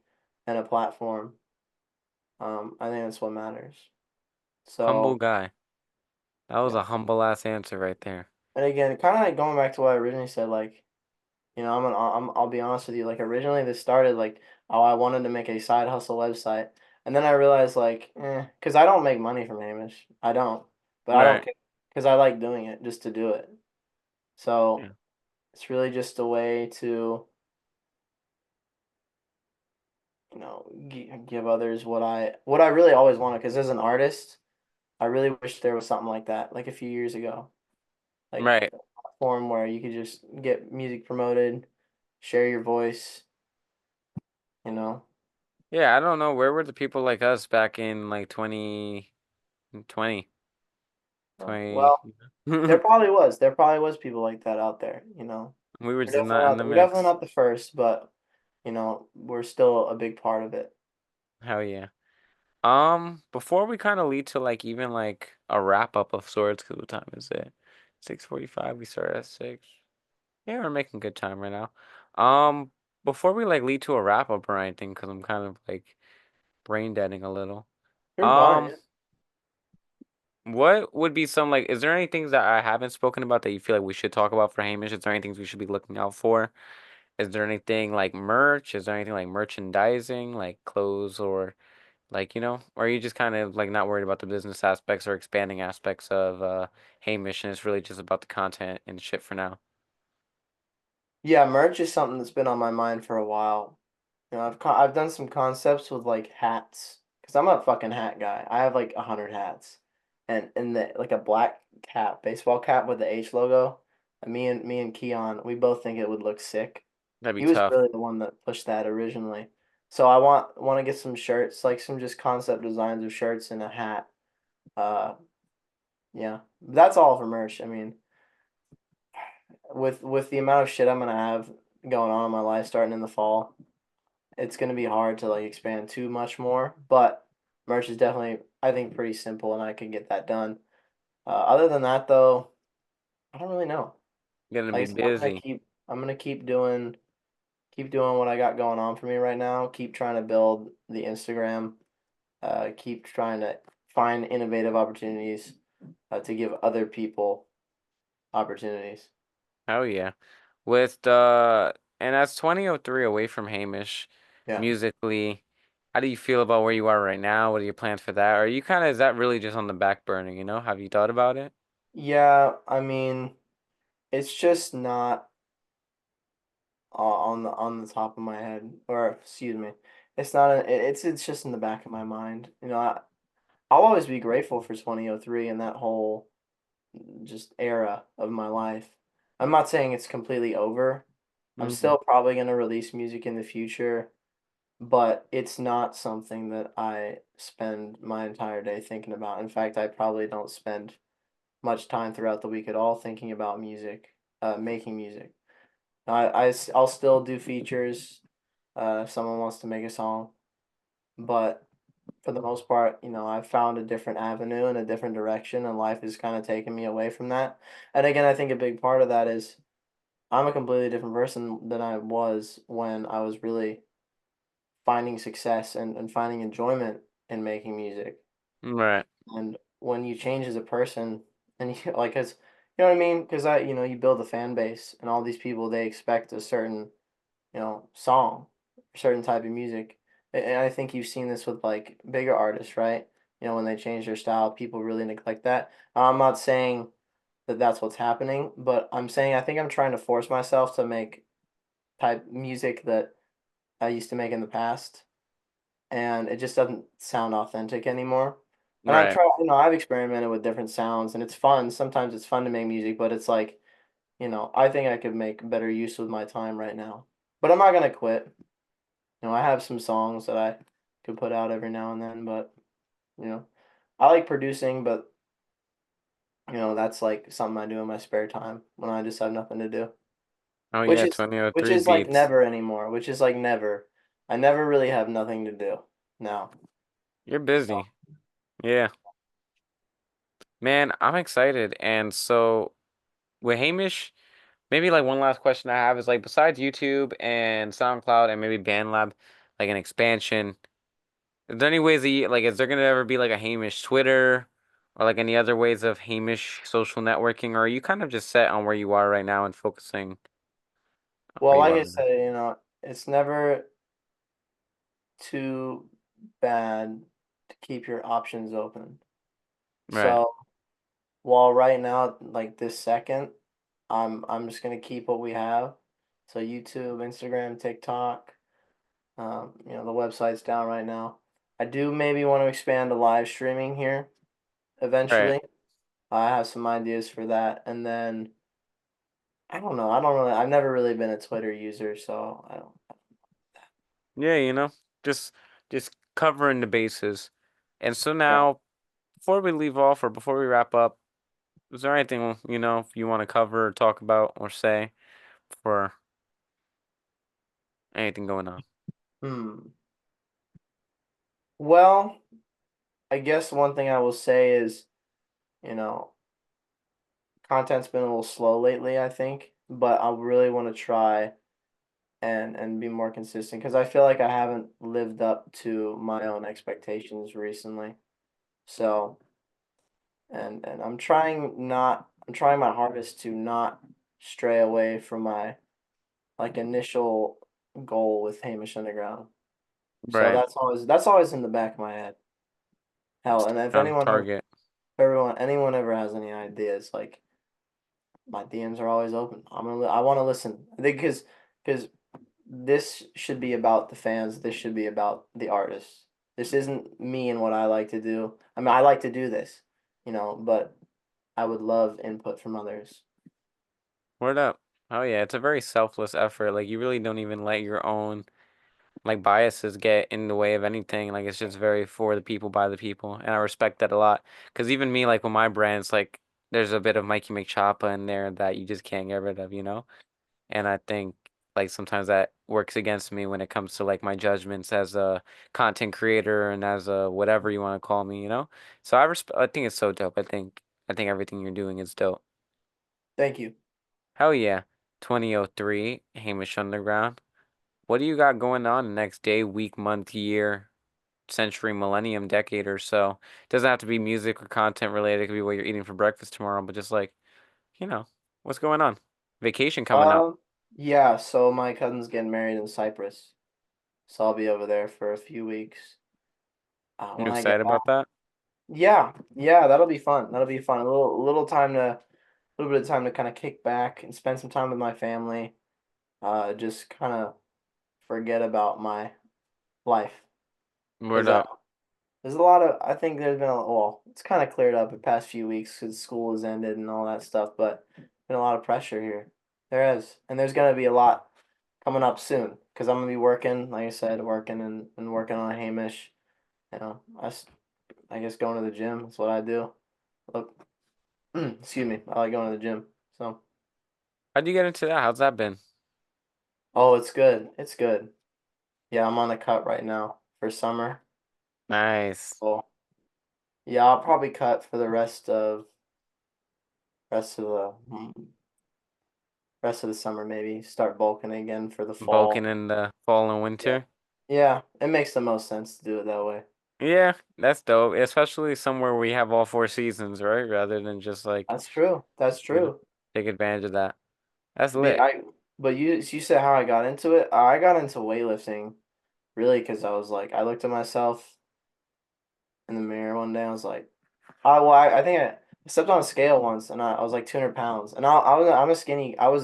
and a platform, I think that's what matters. Humble So, guy. That was yeah. a humble ass answer right there. And again, kind of like going back to what I originally said, like, you know, I'll be honest with you. Like originally, this started like, oh, I wanted to make a side hustle website, and then I realized like, because I don't make money from Hamish, I don't, but I don't Right. care because I like doing it just to do it. So Yeah. it's really just a way to, you know, give others what I really always wanted. Because as an artist, I really wish there was something like that, like a few years ago, like Right. a platform where you could just get music promoted, share your voice, you know. Yeah, I don't know. Where were the people like us back in like 2020? Well, 20. there probably was people like that out there, you know. We were just not in the We're definitely mix. not the first, but you know, we're still a big part of it. Hell yeah. Before we kind of lead to like even like a wrap up of sorts, because what time is it? 6:45. We started at 6. Yeah, we're making good time right now. Um, Before we like lead to a wrap up or anything, because I'm kind of like brain deading a little. You're fine. Um, what would be some like? Is there any things that I haven't spoken about that you feel like we should talk about for Hamish? Is there any things we should be looking out for? Is there anything like merch? Is there anything like merchandising, like clothes or like, or are you just kind of like not worried about the business aspects or expanding aspects of Hamish and it's really just about the content and shit for now? Yeah, merch is something that's been on my mind for a while. You know, I've done some concepts with like hats because I'm a fucking hat guy. I have like 100 hats, and like a black cap, baseball cap with the H logo. And me and Keon, we both think it would look sick. That'd be He was tough. really the one that pushed that originally. So want to get some shirts, like some just concept designs of shirts and a hat. Uh, yeah, that's all for merch. I mean, with the amount of shit I'm gonna have going on in my life starting in the fall, it's gonna be hard to like expand too much more. But merch is definitely, I think, pretty simple, and I can get that done. Other than that, though, I don't really know. You're gonna Like I be said, busy. I'm gonna keep doing what I got going on for me right now. Keep trying to build the Instagram. Keep trying to find innovative opportunities to give other people opportunities. Oh yeah. And that's 2003 away from Hamish Yeah. musically. How do you feel about where you are right now? What are your plans for that? Or are you kind of, is that really just on the back burner, you know? Have you thought about it? Yeah, I mean, it's just not. on the top of my head, or excuse me, it's not. It's just in the back of my mind. I'll always be grateful for 2003 and that whole just era of my life. I'm not saying it's completely over. I'm Hmm. still probably gonna release music in the future, but it's not something that I spend my entire day thinking about. In fact, I probably don't spend much time throughout the week at all thinking about music, making music. I'll still do features if someone wants to make a song, but for the most part, I've found a different avenue and a different direction, and life has kind of taken me away from that. And again, I think a big part of that is I'm a completely different person than I was when I was really finding success and finding enjoyment in making music. Right. And when you change as a person, and you like, cause you know what I mean? Cause you build a fan base, and all these people they expect a certain song, a certain type of music. And I think you've seen this with like bigger artists, right? When they change their style, people really neglect that. I'm not saying that that's what's happening, but I'm saying I think I'm trying to force myself to make type music that I used to make in the past, and it just doesn't sound authentic anymore. And I've Right. tried, I've experimented with different sounds, and it's fun. Sometimes it's fun to make music, but it's like, I think I could make better use with my time right now. But I'm not gonna quit. I have some songs that I could put out every now and then, but you know, I like producing, but that's like something I do in my spare time when I just have nothing to do. Oh Which yeah, is which 2003 is like beats. never anymore, which is like never. I never really have nothing to do now. You're busy. Yeah. Man, I'm excited. And so with Hamish, maybe like one last question I have is like besides YouTube and SoundCloud and maybe BandLab, like an expansion, is there any ways that you, like is there gonna ever be like a Hamish Twitter or like any other ways of Hamish social networking, or are you kind of just set on where you are right now and focusing on Well, where you like are I right now? said, it's never too bad to keep your options open. Right. So while right now, like this second, I'm just gonna keep what we have. So YouTube, Instagram, TikTok. The website's down right now. I do maybe want to expand to live streaming here Right. eventually. I have some ideas for that, and then I don't know. I don't really. I've never really been a Twitter user, so I don't. Yeah, just covering the bases. And so Yeah. now, before we leave off or before we wrap up, is there anything, you want to cover or talk about or say for anything going on? Hmm. Well, I guess one thing I will say is, you know, content's been a little slow lately, I think, but I really want to try and be more consistent because I feel like I haven't lived up to my own expectations recently. So, and I'm trying my hardest to not stray away from my like initial goal with Hamish Underground. So Right. that's always in the back of my head. Hell, and if On target. anyone ever has any ideas, like my DMs are always open. I want to listen. I think because this should be about the fans. This should be about the artists. This isn't me and what I like to do. I mean, I like to do this, but I would love input from others. Word up. Oh yeah, it's a very selfless effort. Like you really don't even let your own like biases get in the way of anything. Like it's just very for the people by the people, and I respect that a lot. Because even me, like with my brands, like there's a bit of Mikeymcchoppa in there that you just can't get rid of. And I think like sometimes that works against me when it comes to like my judgments as a content creator and as a whatever you want to call me. So I think it's so dope. I think everything you're doing is dope. Thank you. Hell yeah. 2003, Hamish Underground. What do you got going on the next day, week, month, year, century, millennium, decade or so? Doesn't have to be music or content related. It could be what you're eating for breakfast tomorrow, but just like, you know, what's going on? Vacation coming up. Um, yeah. So my cousin's getting married in Cyprus, so I'll be over there for a few weeks. You When I get excited back, about that? yeah, yeah, that'll be fun. That'll be fun. A little bit of time to kind of kick back and spend some time with my family. just kind of forget about my life Word because up. there's a lot of I think there's been well, it's kind of cleared up the past few weeks because school has ended and all that stuff, but been a lot of pressure here. There is, and there's gonna be a lot coming up soon because I'm gonna be working, like I said, working and working on Hamish. You know, I guess going to the gym is what I do. Look, excuse me, I like going to the gym. So, How'd you get into that? How's that been? oh, it's good. It's good. Yeah, I'm on a cut right now for summer. Nice. So, yeah, I'll probably cut for the rest of the rest of the summer. Maybe start bulking again for the Bulking fall. in the fall and Yeah, winter. yeah, it makes the most sense to do it that way. Yeah, that's dope. Especially somewhere where we have all four seasons, right? Rather than just like, That's true. That's you know, true. take advantage of that. That's Be lit. I, but you said how I got into it. I got into weightlifting really because I was like I looked at myself in the mirror one day. I was like, I think I stepped on a scale once and I was like 200 pounds. And I was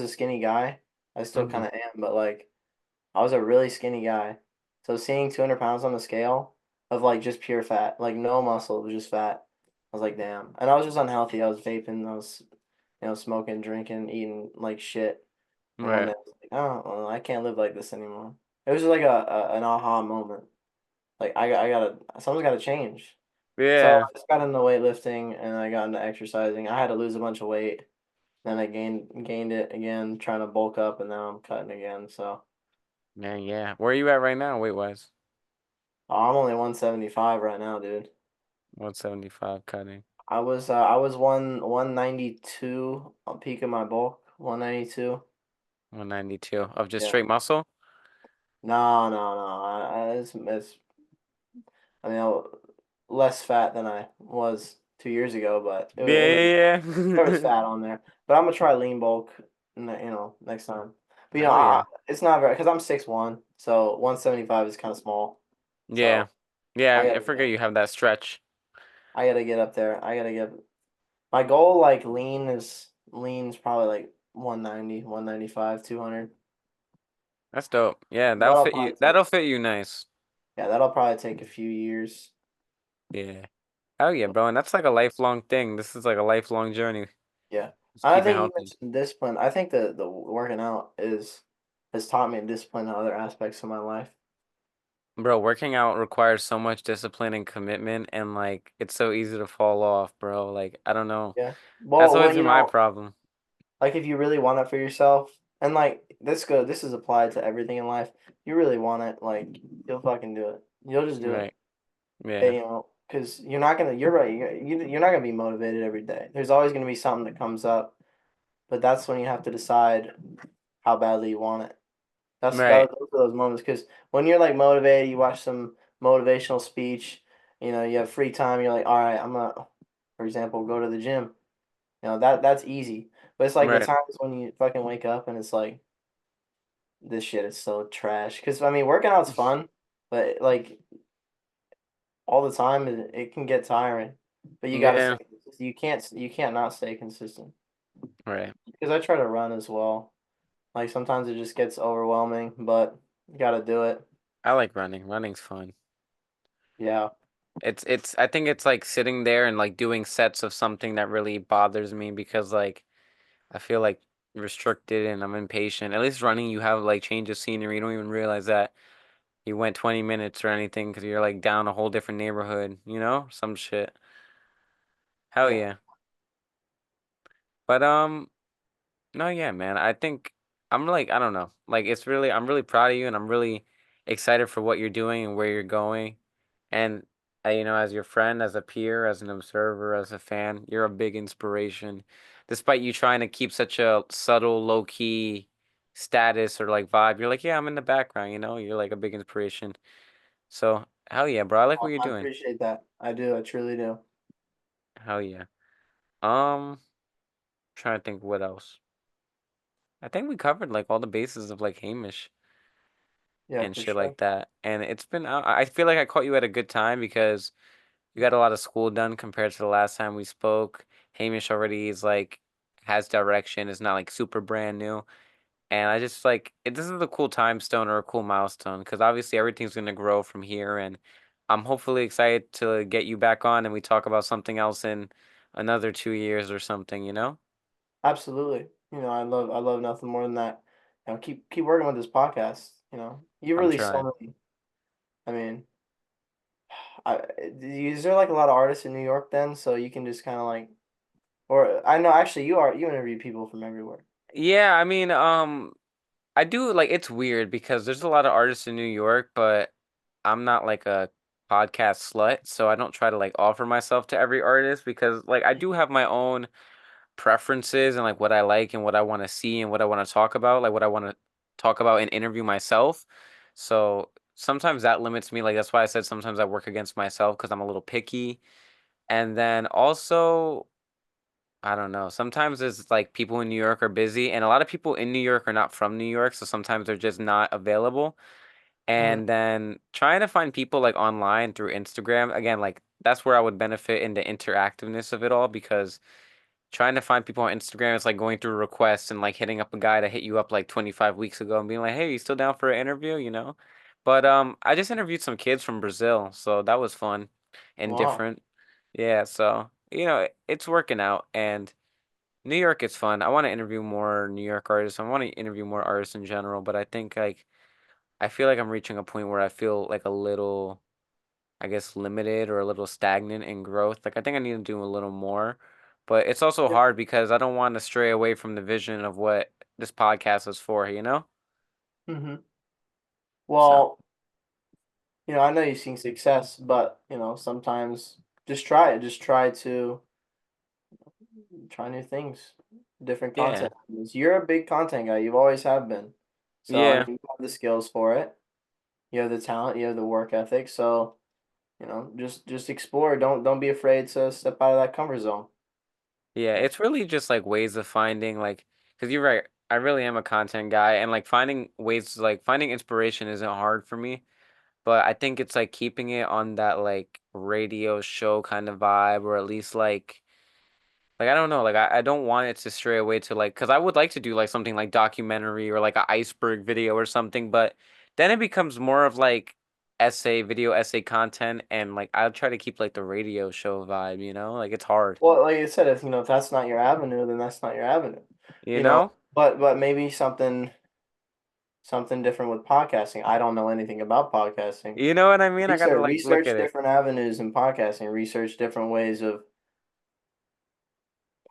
a skinny guy. I still Hmm. kind of am, but like I was a really skinny guy. So seeing 200 pounds on the scale of like just pure fat, like no muscle, it was just fat. I was like, damn. And I was just unhealthy. I was vaping, I was, smoking, drinking, eating like shit. And one day Right. I was like, oh, well, I can't live like this anymore. It was just like an aha moment. Like I gotta, something's gotta change. So Yeah. I just got into weightlifting and I got into exercising. I had to lose a bunch of weight. Then I gained it again, trying to bulk up, and now I'm cutting again. So Man, yeah. Where are you at right now, weight wise? I'm only 175 right now, dude. 175 cutting. I was 192 on peak of my bulk. 192. 192 of just Yeah. straight muscle? No, no, no. It's I mean, less fat than I was 2 years ago, but Yeah, yeah, there was yeah. fat on there. But I'm gonna try lean bulk, next time. But Hell yeah. it's not very because I'm 6'1", so 175 is kind of small. Yeah. So I Yeah, I gotta, forget you have that stretch. I gotta get up there. I gotta get my goal. Like lean's probably like 190, 195, 200. That's dope. Yeah, that'll That'll fit you. probably take That'll fit you nice. yeah, that'll probably take a few years. Yeah. Hell yeah, bro. And that's like a lifelong thing. This is like a lifelong journey. Yeah. Just I keeping think you healthy. mentioned discipline. I think the working out is has taught me discipline in other aspects of my life. Bro, working out requires so much discipline and commitment, and like it's so easy to fall off, bro. Like, I don't know. Yeah. That's Well, always been my problem. like if you really want it for yourself, and like this is applied to everything in life. You really want it, like you'll fucking do it. You'll just do it. Right. Yeah. Because you're not gonna. You're right. You're not gonna be motivated every day. There's always gonna be something that comes up, but that's when you have to decide how badly you want it. Right. Those are those moments because when you're like motivated, you watch some motivational speech. You have free time. You're like, all right, I'm gonna, for example, go to the gym. That's easy. But it's like the Right. times when you fucking wake up and it's like this shit is so trash. Because I mean, working out's fun, but like all the time it can get tiring. But you gotta Yeah. stay. You can't not stay consistent. Right. Because I try to run as well. Like sometimes it just gets overwhelming, but you gotta do it. I like running. Running's fun. Yeah. It's I think it's like sitting there and like doing sets of something that really bothers me because like I feel like restricted and I'm impatient. At least running, you have like change of scenery. You don't even realize that you went 20 minutes or anything because you're like down a whole different neighborhood, some shit. Hell Yeah. yeah. But no, yeah, man. I think I'm like I don't know. Like I'm really proud of you and I'm really excited for what you're doing and where you're going. And as your friend, as a peer, as an observer, as a fan, you're a big inspiration. Despite you trying to keep such a subtle, low key status or like vibe, you're like, yeah, I'm in the background, You're like a big inspiration. So hell yeah, bro. I like what you're I doing. appreciate that. I do. I truly do. Hell yeah. Um, trying to think what else. I think we covered like all the bases of like Hamish Yeah, and for shit sure. like that. And it's been I feel like I caught you at a good time because you got a lot of school done compared to the last time we spoke. Hamish already is like has direction, is not like super brand new. And I just like this is a cool time stone or a cool milestone because obviously everything's gonna grow from here, and I'm hopefully excited to get you back on and we talk about something else in another 2 years or something, you know? Absolutely. I love nothing more than that. Keep working with this podcast. You I'm really trying. so many. I mean, is there like a lot of artists in New York then? So you can just kind of like, or I know actually you interview people from everywhere. Yeah, I mean, I do like it's weird because there's a lot of artists in New York, but I'm not like a podcast slut, so I don't try to like offer myself to every artist because like I do have my own preferences and like what I like and what I want to see and what I want to talk about, like what I want to talk about and interview myself. So sometimes that limits me. Like that's why I said sometimes I work against myself because I'm a little picky. And then also, I don't know. Sometimes it's like people in New York are busy, and a lot of people in New York are not from New York, so sometimes they're just not available. Hmm. And then trying to find people like online through Instagram, again, like that's where I would benefit in the interactiveness of it all because trying to find people on Instagram is like going through requests and like hitting up a guy that hit you up like 25 weeks ago and being like, "Hey, you still down for an interview?" You know? But I just interviewed some kids from Brazil, so that was fun and Wow. different. Yeah, so it's working out and New York is fun. I want to interview more New York artists. I want to interview more artists in general, but I think like I feel like I'm reaching a point where I feel like a little I guess, limited or a little stagnant in growth. Like, I think I need to do a little more. But it's also hard because I don't want to stray away from the vision of what this podcast is for, you know? Hmm. So, Well, I know you've seen success, but sometimes just try it. Just try new things, different yeah. content. You're a big content guy. You've always have been. So I Yeah. mean, you have the skills for it. You have the talent. You have the work ethic. So just explore. Don't be afraid to step out of that comfort zone. Yeah. It's really just like ways of finding, like, because you're right. I really am a content guy. And like finding ways, like, finding inspiration isn't hard for me. But I think it's like keeping it on that like radio show kind of vibe, or at least like I don't know, like I don't want it to stray away to like because I would like to do like something like documentary or like an iceberg video or something, but then it becomes more of like video essay content and like I'll try to keep like the radio show vibe, you know? Like it's hard. Well, like I said, if that's not your avenue, then that's not your avenue. You You know, know? but maybe something different with podcasting. I don't know anything about podcasting. You know what I mean? I gotta like look Research at it. different avenues in podcasting. Research different ways of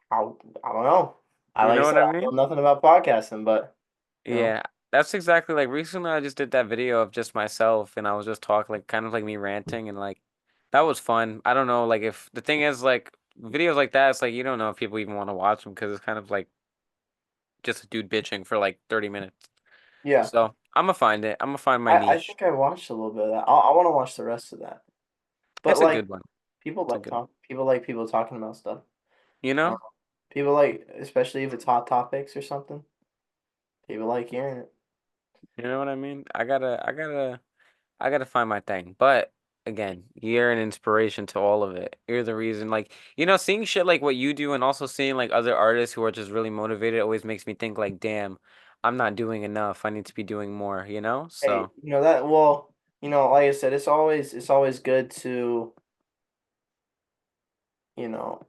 how I don't know. I You like I know said, what I I mean? know nothing about podcasting, but you know, Yeah. That's exactly like recently I just did that video of just myself and I was just talking like kind of like me ranting and like that was fun. I don't know like if the thing is like videos like that it's like you don't know if people even want to watch them because it's kind of like just a dude bitching for like 30 minutes. yeah. So I'm gonna find it. I'm gonna find my I niche. think I watched a little bit of that. I want to watch the rest of that. But It's a like good one. people It's a like good one. talk. People like people talking about stuff. You Uh, know? People like, especially if it's hot topics or something. People like hearing it. You know what I mean? I gotta find my thing. But again, you're an inspiration to all of it. You're the reason. Like, seeing shit like what you do and also seeing like other artists who are just really motivated always makes me think like, damn, I'm not doing enough. I need to be doing more, you know? Hey, So that well, like I said, it's always good to you know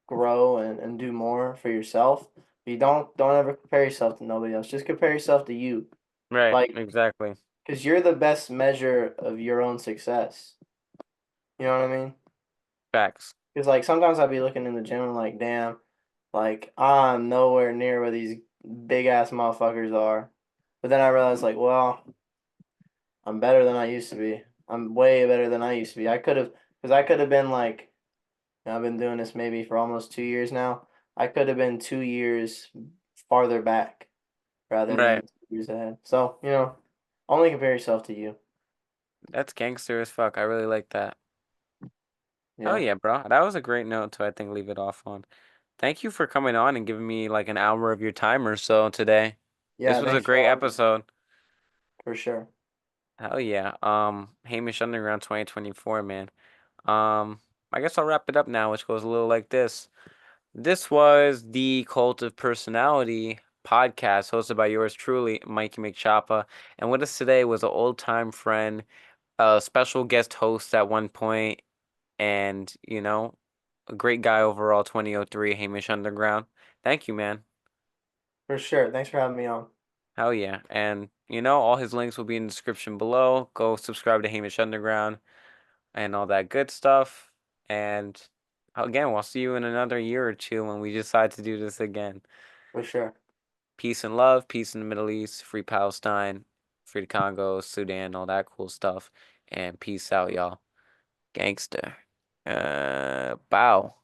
grow and do more for yourself. You don't ever compare yourself to nobody else. Just compare yourself to you, right, like exactly. because you're the best measure of your own success. You know what I mean? Facts. Because like sometimes I'd be looking in the gym and like, damn, like I'm nowhere near where these big ass motherfuckers are. But then I realized like, well, I'm better than I used to be. I'm way better than I used to be. Because I could have been like, I've been doing this maybe for almost 2 years now. I could have been 2 years farther back rather Right. than 2 years ahead. So, only compare yourself to you. That's gangster as fuck. I really like that. Hell Yeah. yeah, bro. That was a great note to I think leave it off on. Thank you for coming on and giving me like an hour of your time or so today. This Yeah, was a thanks for great having me. episode. For sure. Hell yeah. Hamish Underground 2024, man. Um, I guess I'll wrap it up now, which goes a little like this. This was the Cult of Personality. podcast hosted by yours truly, Mikeymcchoppa. And with us today was an old time friend, a special guest host at one point, and a great guy overall, 2003, Hamish Underground. Thank you, man. For sure. Thanks for having me on. Hell yeah. And all his links will be in the description below. Go subscribe to Hamish Underground and all that good stuff. And again, we'll see you in another year or two when we decide to do this again. For sure. Peace and love, peace in the Middle East, free Palestine, free Congo, Sudan, all that cool stuff. And peace out, y'all. Gangster. Bow.